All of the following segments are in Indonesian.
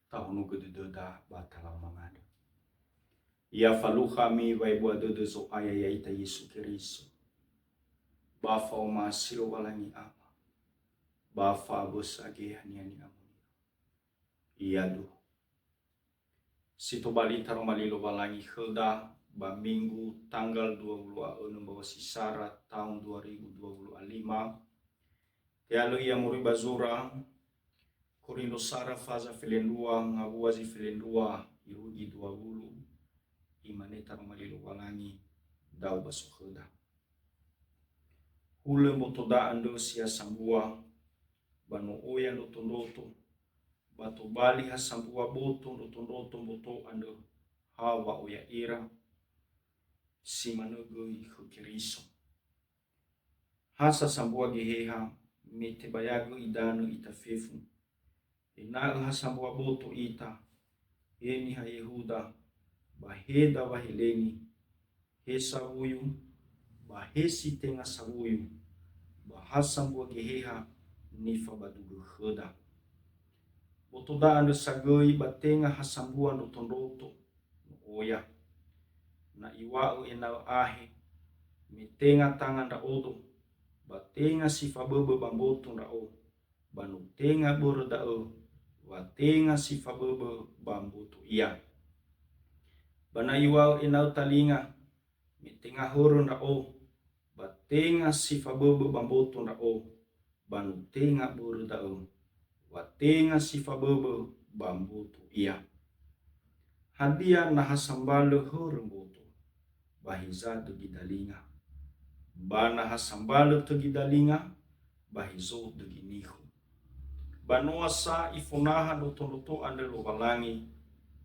tahunu gededa batala mangada. Ia falu kami vai bua dede zo aya ya ita Yesu Keriso. Bafa o masilo walangi ama. Bafa abos age haniani amuni. Ia do. Situ balita romalilo walangi helda ba minggu tanggal 26 bahwa sisara tahun 2025. Tialo ia muri bazura Korindo sara faza filendua ngabuazi filendua irugi 20 imaneta romalilo walangi dau basukheda. Hule motoda ando sia sambua bano oya lotondoto bato bali hasambua boto lotondoto boto ando hawa oya ira si manogo ikukiriso. Hasa sambua geheha mete bayago idano itafefu. Inaga hasambua boto ita eni ha Yehuda baheda baheleni hesa uyu bahesi tenga sabuyu bahasambua geheha nifa badugu kheda. Botoda ando sagoi batenga hasambua no tondoto oya na iwau enal ahe mitenga tangan da odo batenga sifa bebe bamboto da o banu tenga boro da o watenga sifa bebe bamboto iya bana iwau enal talinga mitenga horon da o batenga sifa bebe bamboto da o banu tenga boro da o watenga sifa bebe bamboto iya hadia na hasambalo horon boto bahiza do gidalinga bana hasambalo to gidalinga bahizo do ginihu banoa sa ifonaha no tonoto ande lo balangi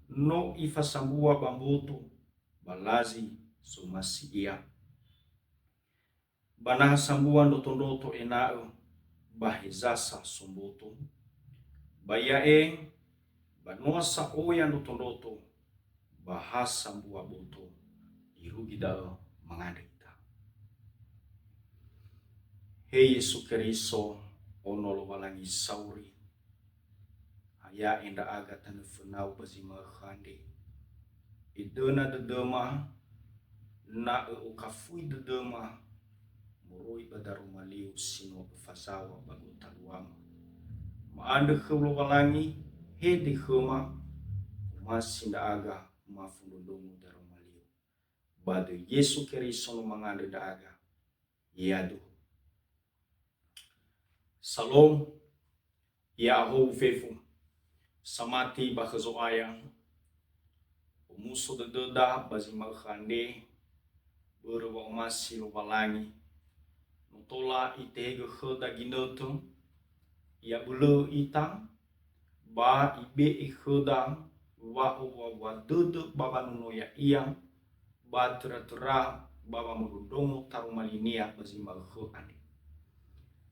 no ifasambua bamboto balazi sumasi iya bana hasambua no tonoto enao bahizasa somboto bayae banoa sa oya no tonoto bahasambua boto irugi dao mangadita. Hei Yesu Keriso onolo walangi sauri haya enda aga tanu fenau bazima khande idena dedema na ukafui dedema moroi badaru maliu sino fasawa bagu taluama maande khulu walangi hedi khoma masinda aga mafundundu daru maliu badu Yesu Keriso no mangande daga yadu Salom ya ho fefu samati bakhazo aya umuso de deda bazima khande berwa masi lo balangi notola itega khoda ginoto ya bulu ita ba ibe ikhoda wa dudu baba nuno ya iya ba tura baba mudundomo tarumalinia bazima khande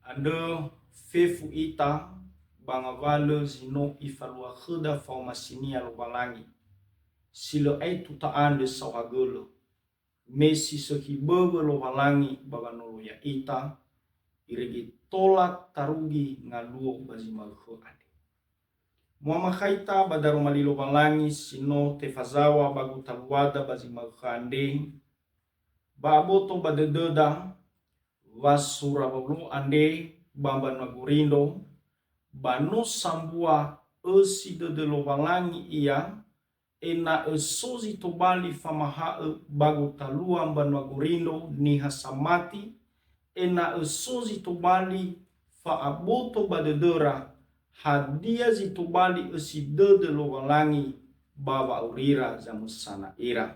ando fefu ita bangavalo zino ifalua khuda faumasinia lo balangi silo ai tuta ande sawagolo mesi soki bobo lo balangi baganolo ya ita iregi tolak tarugi ngaluo bazima khu ade muama khaita badaro malilo balangi sino tefazawa bagu talwada bazima khande baboto badededa wasura bablu ande bamba nagurindo banu sambua esi de lo balangi iya ena esozi tobali famaha bagu talua banu agurindo ni hasamati ena esozi tobali fa aboto badedera hadia zitobali esi de lo balangi baba urira zamusana ira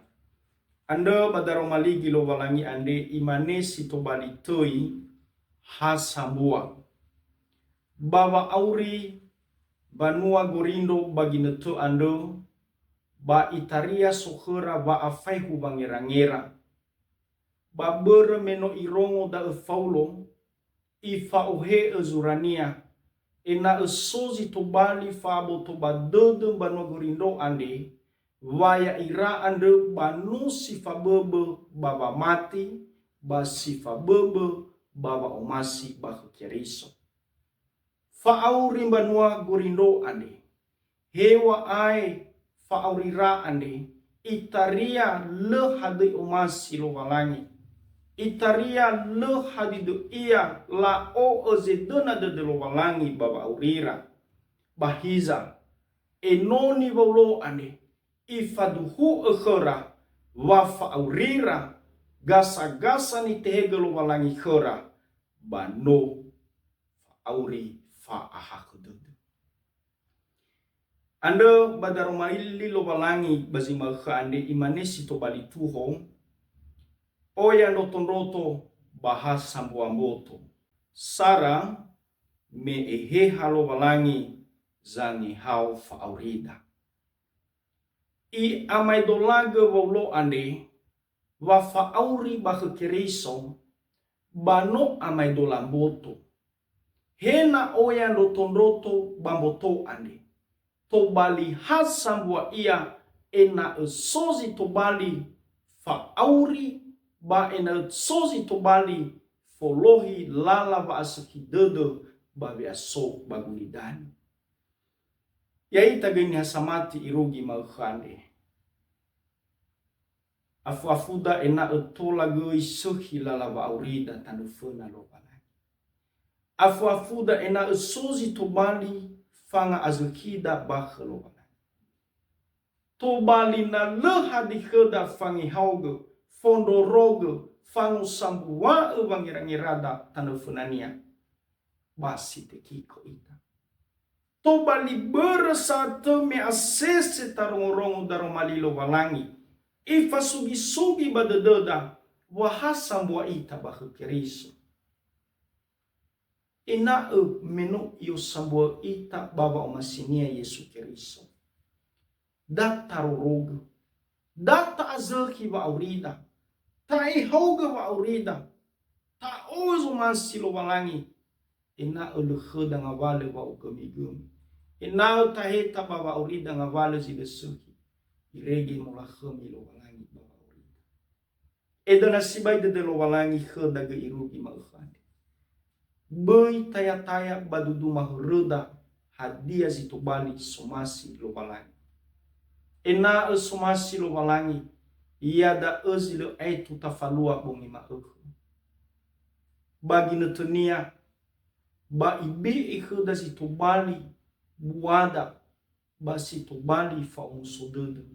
anda badaro maligi lo balangi ande imanesi tobali toi hasambua baba auri banua gorindo bagineto ando ba itaria sokhera ba afaihu bangera-ngera ba bere meno irongo da faulo ifa ohe ezurania ena esozi tobali fabo to badodo banua gorindo ande waya ira ande banu sifa bebe baba mati ba sifa bebe baba omasi ba keriso fa auri banua gorindo ande hewa ai faaurira ande itaria le hadi umasi lo walangi itaria le hadi do ia la o ozedona de lo walangi baba aurira bahiza enoni volo ane ifaduhu ekhera wafa aurira gasa-gasa ni tehege lo walangi khera bano auri fa ahakududu ando badaro maili lo walangi bazima khande imanesi to bali tuho oya notonroto bahas sambuamboto sara me ehe halo walangi zangi hau fa aurida i amai dolaga wolo ande wa fa auri bah keriso bano amai dolamboto hena oya notonroto bamboto ande to bali hasambua ia ena sozi to bali fa auri ba ena sozi to bali folohi lala ba asaki dedo ba biaso bagulidani yai tagaini hasamati irugi malkhande afu-afuda ena etola goi suhi lala ba aurida tanufuna lo balai afu-afuda ena sozi to bali fanga azukida bakhlo balai to bali na leha di kheda fangi hauge fondo roge fangu sambuwa ewangira-ngirada tanufunania basi tekiko ita to bali bersatu me asese tarong-rong daro malilo walangi ifa sugi-sugi badededa wahasam wa ita bahu keriso ina menu yo sambua ita baba omasinia Yesu keriso data rogo data azaki wa aurida ta ihoga wa aurida ta ozo masilo walangi ina ulukhuda ngawale wa ukamigum ina taheta baba aurida ngawale zibesuki iregi mulakhumi lo walangi baba aurida edana sibai de lo walangi khoda ge irugi malkhande boi taya-taya badudu mahruda hadia zitubali somasi lo walangi ena somasi lo walangi iada ezilo aitu tafalua bongi maukhu bagi netunia ba ibe ikhuda zitubali buada ba situbali fa unsududu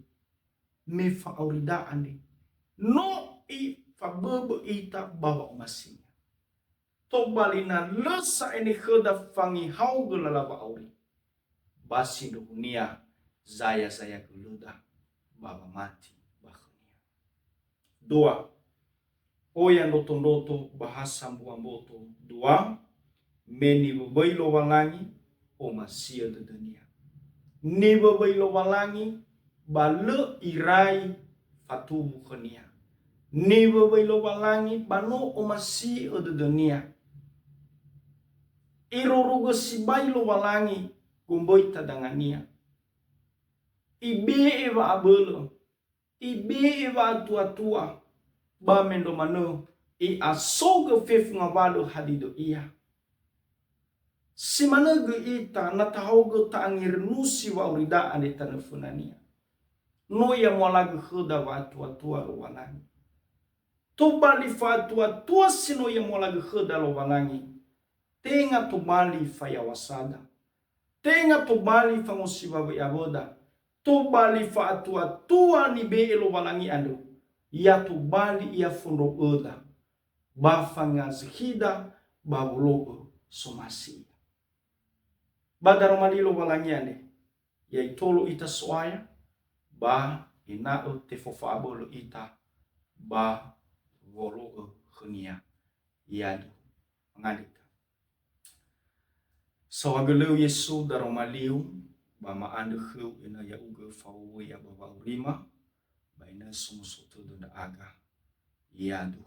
me fa aurida ane no i fa bebe ita baba omasinya to bali na lesa ene khuda fangi hauge lalaba auri basi dunia zaya guluda baba mati bahunia doa oya noto bahasa mbuamboto doa meni bebailo walangi o masia de dunia ni bebailo walangi bale irai fatubu khania ni bebailo walangi bano o masia de dunia irurugo sibailo walangi gumboita dangania ibe eva abelo ibe eva atua ba mendo mano i asoga fefu ngawalo hadido iya si managa ita natahoga ta angir nusi wa urida ane tanefunania no ya mwalaga khuda wa atua lo walangi to bali fa atua sino ya mwalaga khuda lo walangi tenga to bali fa ya wasada tenga to bali fa musiba ya boda to bali fa atua ni be elo walangi ando ya to bali ya fundo oda ba fanga zhida ba bulogo somasi badaro malilo walangi ande ya itolo ita soaya ba ina te fofa abolo ita ba volo khnia yadu ngadita so agelo Yesu daro maliu ba ma ande khu ina ya uga fawo ya baba urima ba ina sumusoto da aga yadu